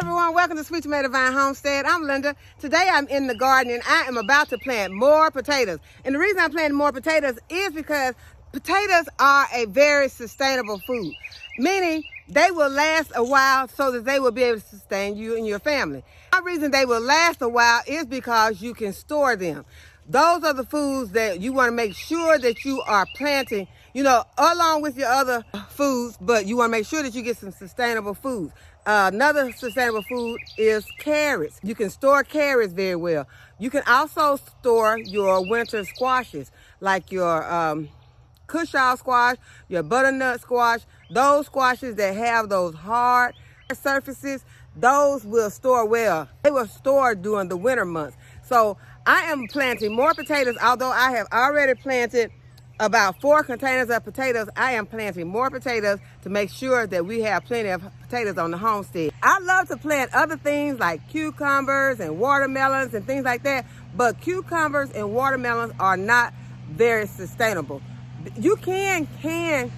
everyone, welcome to Sweet Tomato Vine Homestead. I'm Linda. Today I'm in the garden and I am about to plant more potatoes. And the reason I'm planting more potatoes is because potatoes are a very sustainable food, meaning they will last a while so that they will be able to sustain you and your family. The reason they will last a while is because you can store them. Those are the foods that you want to make sure that you are planting, along with your other foods, but you want to make sure that you get some sustainable foods. Another sustainable food is carrots. You can store carrots very well. You can also store your winter squashes, like your cushaw squash, your butternut squash. Those squashes that have those hard surfaces, those will store well. They will store during the winter months. So I am planting more potatoes, although I have already planted about 4 containers of potatoes. I am planting more potatoes to make sure that we have plenty of potatoes on the homestead. I love to plant other things like cucumbers and watermelons and things like that, but cucumbers and watermelons are not very sustainable. You can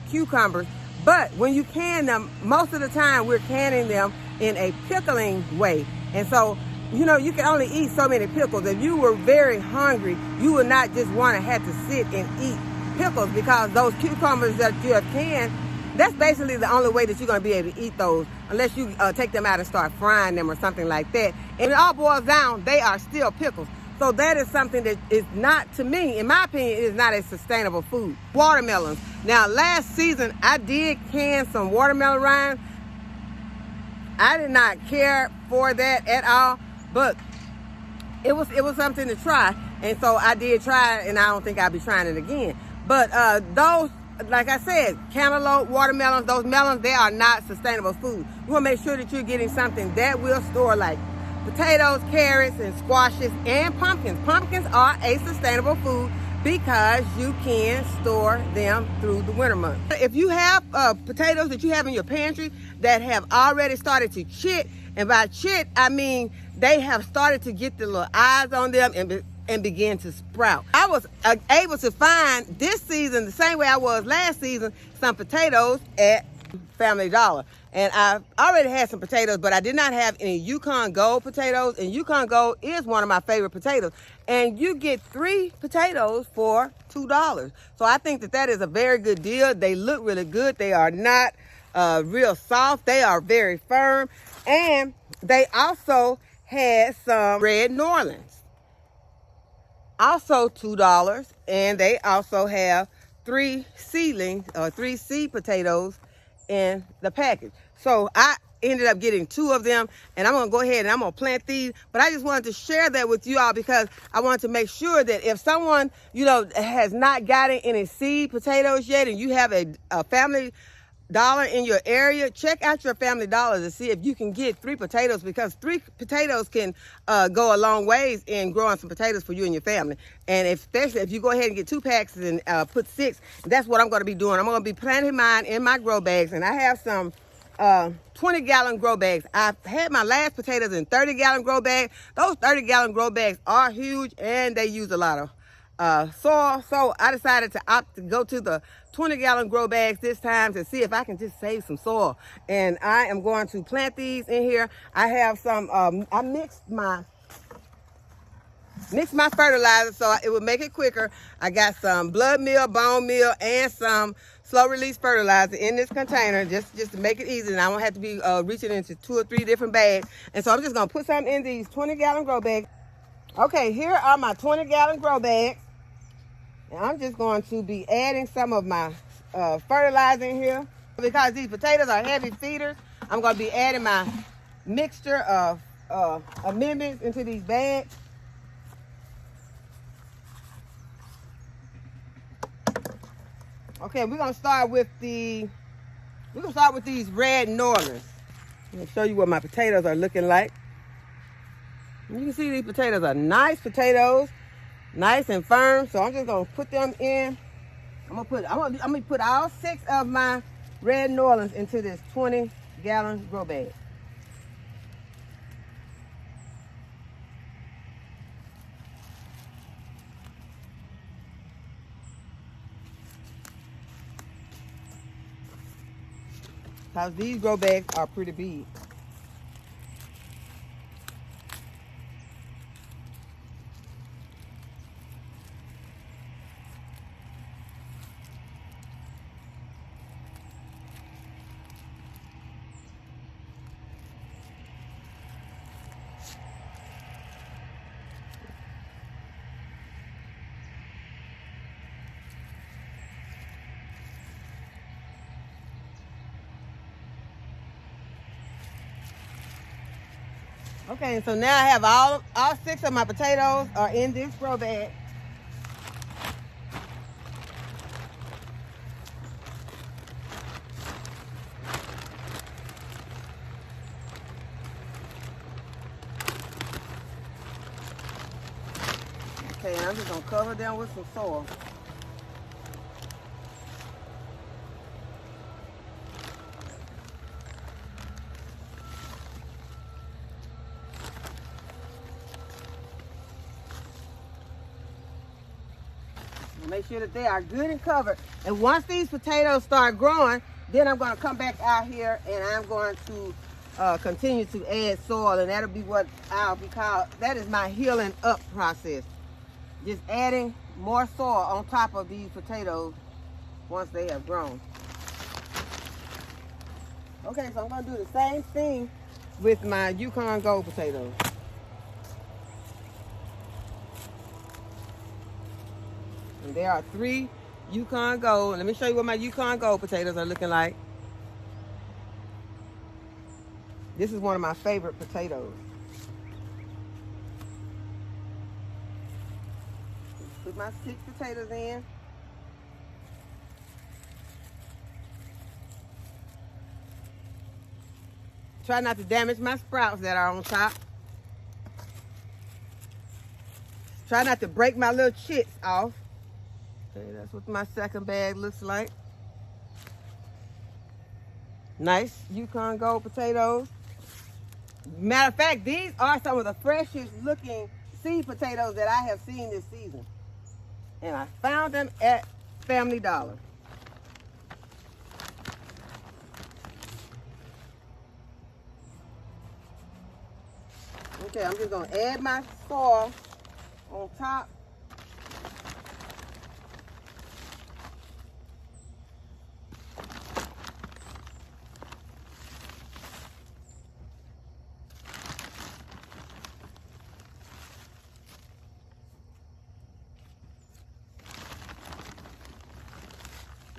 cucumbers, but when you can them, most of the time we're canning them in a pickling way. And so, you can only eat so many pickles. If you were very hungry, you would not just want to have to sit and eat pickles, because those cucumbers that you have canned, that's basically the only way that you're going to be able to eat those, unless you take them out and start frying them or something like that. And it all boils down, they are still pickles. So that is something that is not, to me, in my opinion, it is not a sustainable food. Watermelons. Now, last season, I did can some watermelon rinds. I did not care for that at all, but it was something to try. And so I did try it, and I don't think I'll be trying it again. But those, like I said, cantaloupe, watermelons, those melons, they are not sustainable food. You want to make sure that you're getting something that will store, like potatoes, carrots, and squashes, and pumpkins. Pumpkins are a sustainable food because you can store them through the winter months. If you have potatoes that you have in your pantry that have already started to chit, and by chit, I mean they have started to get the little eyes on them and begin to sprout. I was able to find this season, the same way I was last season, some potatoes at Family Dollar. And I already had some potatoes, but I did not have any Yukon Gold potatoes. And Yukon Gold is one of my favorite potatoes. And you get 3 potatoes for $2. So I think that is a very good deal. They look really good. They are not real soft. They are very firm. And they also had some red New Orleans, also $2. And they also have 3 seedlings or 3 seed potatoes in the package. So I ended up getting 2 of them, and I'm gonna go ahead and I'm gonna plant these. But I just wanted to share that with you all because I wanted to make sure that if someone, has not gotten any seed potatoes yet, and you have a Family Dollar in your area, check out your Family Dollar to see if you can get 3 potatoes, because 3 potatoes can go a long ways in growing some potatoes for you and your family. And especially if you go ahead and get 2 packs and put 6, that's what I'm going to be doing. I'm going to be planting mine in my grow bags, and I have some 20-gallon grow bags. I've had my last potatoes in 30-gallon grow bags. Those 30-gallon grow bags are huge, and they use a lot of soil. So I decided to opt to go to the 20-gallon grow bags this time to see if I can just save some soil. And I am going to plant these in here. I have some, I mixed my fertilizer so it would make it quicker. I got some blood meal, bone meal, and some slow release fertilizer in this container just to make it easy, and I won't have to be reaching into 2 or 3 different bags. And so I'm just gonna put some in these 20-gallon grow bags. Okay, here are my 20-gallon grow bags. And I'm just going to be adding some of my fertilizer in here. Because these potatoes are heavy feeders, I'm going to be adding my mixture of amendments into these bags. Okay, we're going to start with these red New Orleans. I'm going to show you what my potatoes are looking like. You can see these potatoes are nice potatoes. Nice and firm, so I'm just gonna put them in. I'm gonna put all 6 of my red New Orleans into this 20-gallon grow bag. Because these grow bags are pretty big. Okay, so now I have all 6 of my potatoes are in this grow bag. Okay, and I'm just gonna cover them with some soil. Make sure that they are good and covered. And once these potatoes start growing, then I'm going to come back out here and I'm going to continue to add soil, and that'll be what I'll be called. That is my healing up process. Just adding more soil on top of these potatoes once they have grown. Okay, so I'm going to do the same thing with my Yukon Gold potatoes. And there are 3 Yukon Gold. Let me show you what my Yukon Gold potatoes are looking like. This is one of my favorite potatoes. Put my 6 potatoes in. Try not to damage my sprouts that are on top. Try not to break my little chits off. Okay, that's what my second bag looks like. Nice Yukon Gold potatoes. Matter of fact, these are some of the freshest looking seed potatoes that I have seen this season. And I found them at Family Dollar. Okay, I'm just gonna add my soil on top.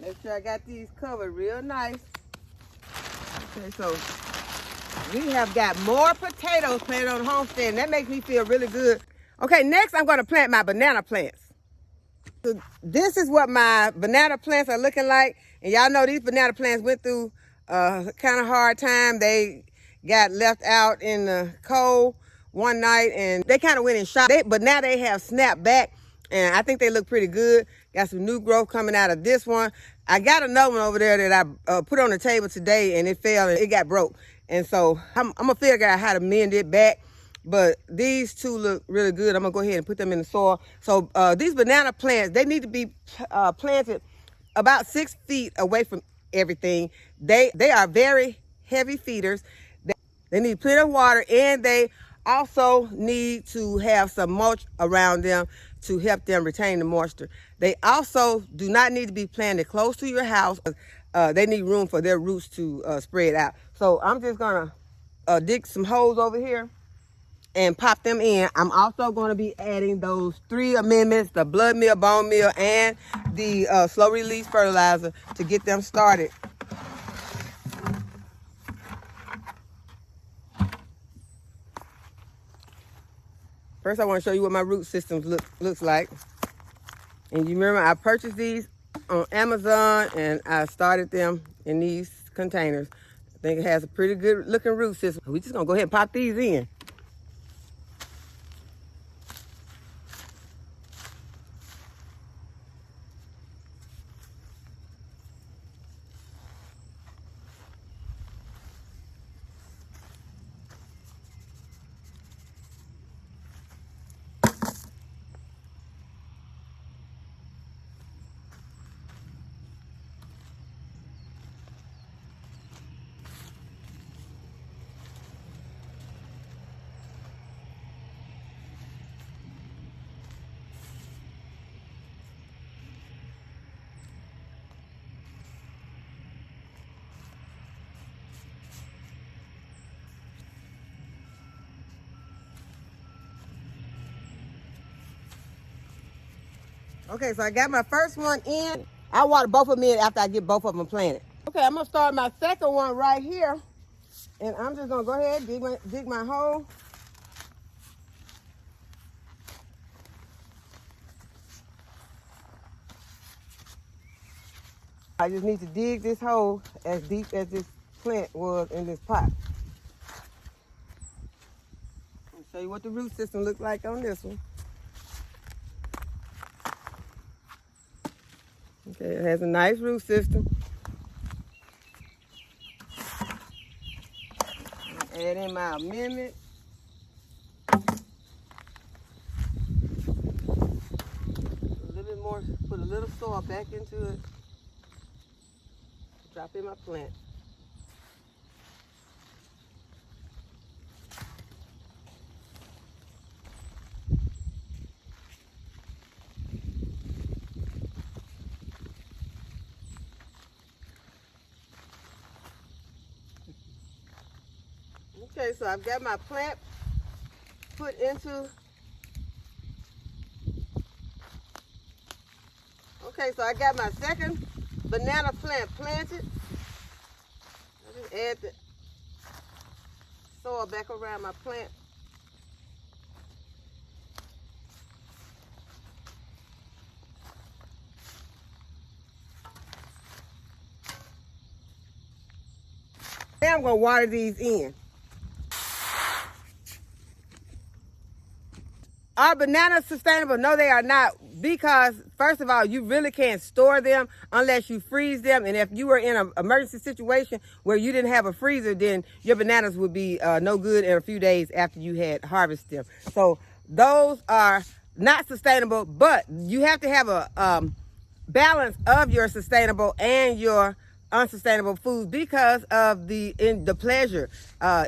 Make sure I got these covered real nice. Okay, so we have got more potatoes planted on the homestead, and that makes me feel really good. Okay, next I'm going to plant my banana plants. So this is what my banana plants are looking like. And y'all know these banana plants went through a kind of hard time. They got left out in the cold one night, and they kind of went in shock. But now they have snapped back, and I think they look pretty good. Got some new growth coming out of this one. I got another one over there that I put on the table today, and it fell and it got broke. And so I'm going to figure out how to mend it back. But these 2 look really good. I'm going to go ahead and put them in the soil. So these banana plants, they need to be planted about 6 feet away from everything. They are very heavy feeders. They need plenty of water, and they also need to have some mulch around them to help them retain the moisture. They also do not need to be planted close to your house. They need room for their roots to spread out. So I'm just gonna dig some holes over here and pop them in. I'm also going to be adding those 3 amendments, the blood meal, bone meal, and the slow release fertilizer to get them started. First, I want to show you what my root systems looks like. And you remember I purchased these on Amazon, and I started them in these containers. I think it has a pretty good looking root system. We're just going to go ahead and pop these in. Okay, so I got my first one in. I water both of them in after I get both of them planted. Okay, I'm gonna start my second one right here. And I'm just gonna go ahead and dig my hole. I just need to dig this hole as deep as this plant was in this pot. I'll show you what the root system looks like on this one. Okay, it has a nice root system. Add in my amendment. A little bit more, put a little soil back into it. Drop in my plant. Okay, so I've got my plant put into. Okay, so I got my second banana plant planted. I just add the soil back around my plant. Now I'm going to water these in. Are bananas sustainable? No, they are not, because first of all, you really can't store them unless you freeze them. And if you were in an emergency situation where you didn't have a freezer, then your bananas would be no good in a few days after you had harvested them. So those are not sustainable, but you have to have a balance of your sustainable and your unsustainable foods because of the pleasure.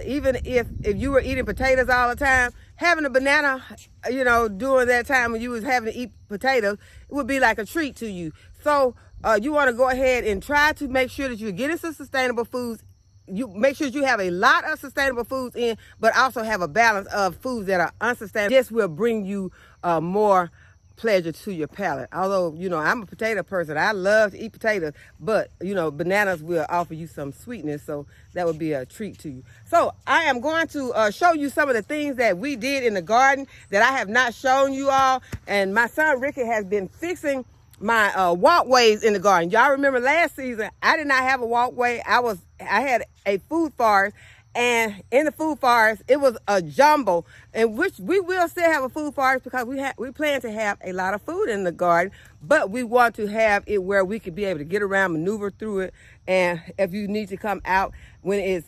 Even if you were eating potatoes all the time, having a banana, you know, during that time when you was having to eat potatoes, it would be like a treat to you. So you want to go ahead and try to make sure that you're getting some sustainable foods. You make sure you have a lot of sustainable foods in, but also have a balance of foods that are unsustainable. This will bring you more pleasure to your palate. Although, you know, I'm a potato person. I love to eat potatoes, but, you know, bananas will offer you some sweetness, so that would be a treat to you. So I am going to show you some of the things that we did in the garden that I have not shown you all. And my son Ricky has been fixing my walkways in the garden. Y'all remember last season, I did not have a walkway. I had a food forest. And in the food forest, it was a jumble, in which we will still have a food forest because we plan to have a lot of food in the garden, but we want to have it where we could be able to get around, maneuver through it. And if you need to come out when it's,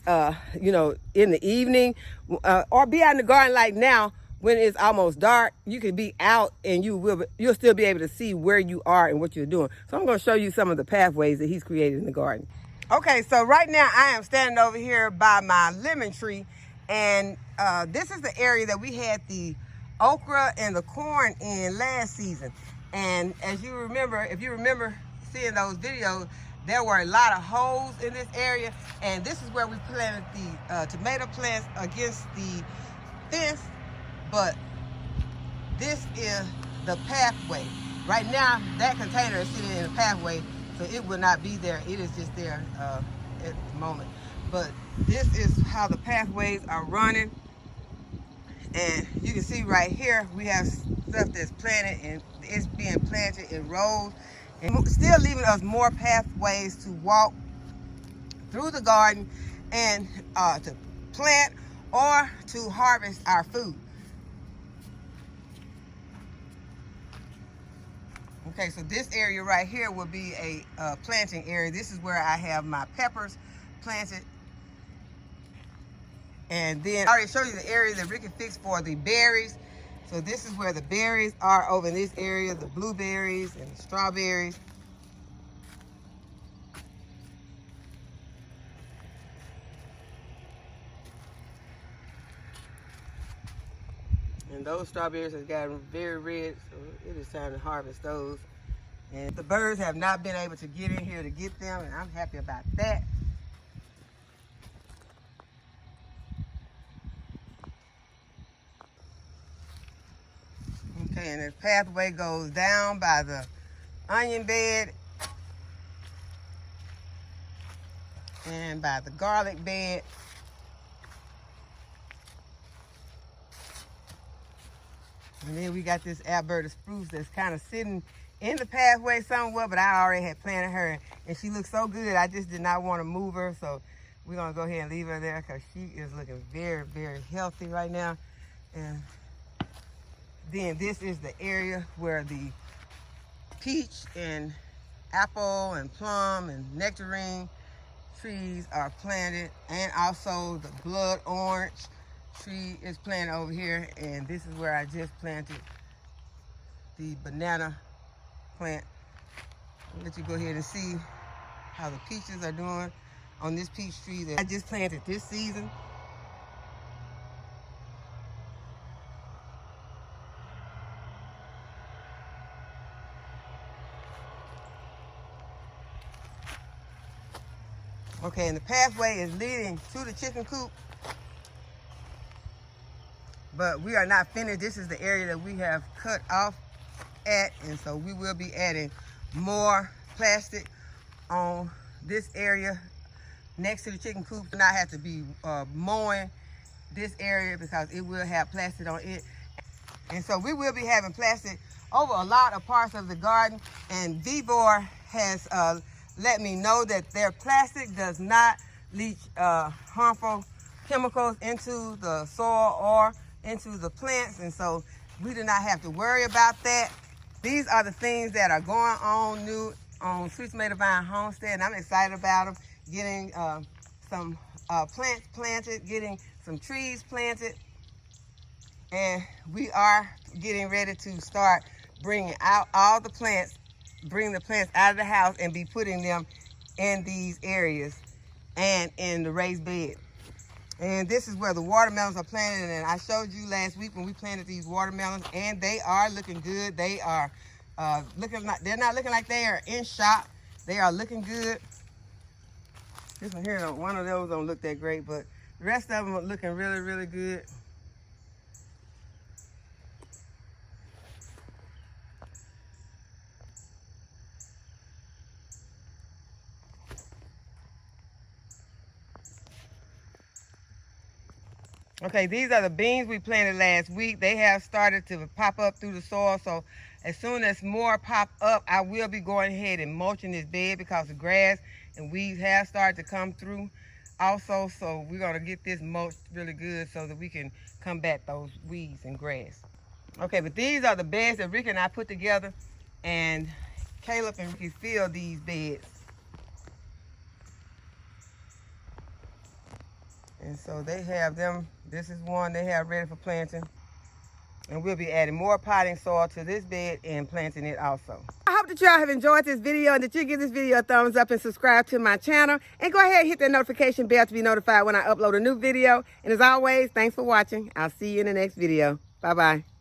you know, in the evening, or be out in the garden like now, when it's almost dark, you can be out and you'll still be able to see where you are and what you're doing. So I'm going to show you some of the pathways that he's created in the garden. Okay, so right now I am standing over here by my lemon tree, and this is the area that we had the okra and the corn in last season. And as you remember, if you remember seeing those videos, there were a lot of holes in this area, and this is where we planted the tomato plants against the fence, but this is the pathway. Right now, that container is sitting in the pathway, so it will not be there. It is just there at the moment. But this is how the pathways are running. And you can see right here, we have stuff that's planted and it's being planted in rows. And still leaving us more pathways to walk through the garden and to plant or to harvest our food. Okay, so this area right here will be a planting area. This is where I have my peppers planted. And then I already showed you the area that Ricky fixed for the berries. So this is where the berries are over in this area, the blueberries and the strawberries. And those strawberries have gotten very red, so it is time to harvest those. And the birds have not been able to get in here to get them, and I'm happy about that. Okay, and the pathway goes down by the onion bed and by the garlic bed. And then we got this Alberta spruce that's kind of sitting in the pathway somewhere, but I already had planted her, and she looks so good. I just did not want to move her, so we're gonna go ahead and leave her there because she is looking very, very healthy right now. And then this is the area where the peach and apple and plum and nectarine trees are planted, and also the blood orange tree is planted over here. And this is where I just planted the banana plant. I'll let you go ahead and see how the peaches are doing on this peach tree that I just planted this season. Okay, and the pathway is leading to the chicken coop, but we are not finished. This is the area that we have cut off at, and so we will be adding more plastic on this area next to the chicken coop. Do not have to be mowing this area because it will have plastic on it. And so we will be having plastic over a lot of parts of the garden, and Vevor has let me know that their plastic does not leach harmful chemicals into the soil or into the plants, and so we do not have to worry about that. These are the things that are going on new on Sweet Tomato Vine Homestead, and I'm excited about them. Getting some plants planted, getting some trees planted, and we are getting ready to start bringing out all the plants, bring the plants out of the house and be putting them in these areas and in the raised bed. And this is where the watermelons are planted, and I showed you last week when we planted these watermelons, and they are looking good. They are looking like, they're not looking like they are in shock. They are looking good. This one here, one of those don't look that great, but the rest of them are looking really, really good. Okay, these are the beans we planted last week. They have started to pop up through the soil, so as soon as more pop up, I will be going ahead and mulching this bed because the grass and weeds have started to come through also. So we're gonna get this mulched really good so that we can combat those weeds and grass. Okay, but these are the beds that Rick and I put together, and Caleb and Ricky fill these beds. And so they have them, this is one they have ready for planting. And we'll be adding more potting soil to this bed and planting it also. I hope that y'all have enjoyed this video and that you give this video a thumbs up and subscribe to my channel. And go ahead and hit that notification bell to be notified when I upload a new video. And as always, thanks for watching. I'll see you in the next video. Bye-bye.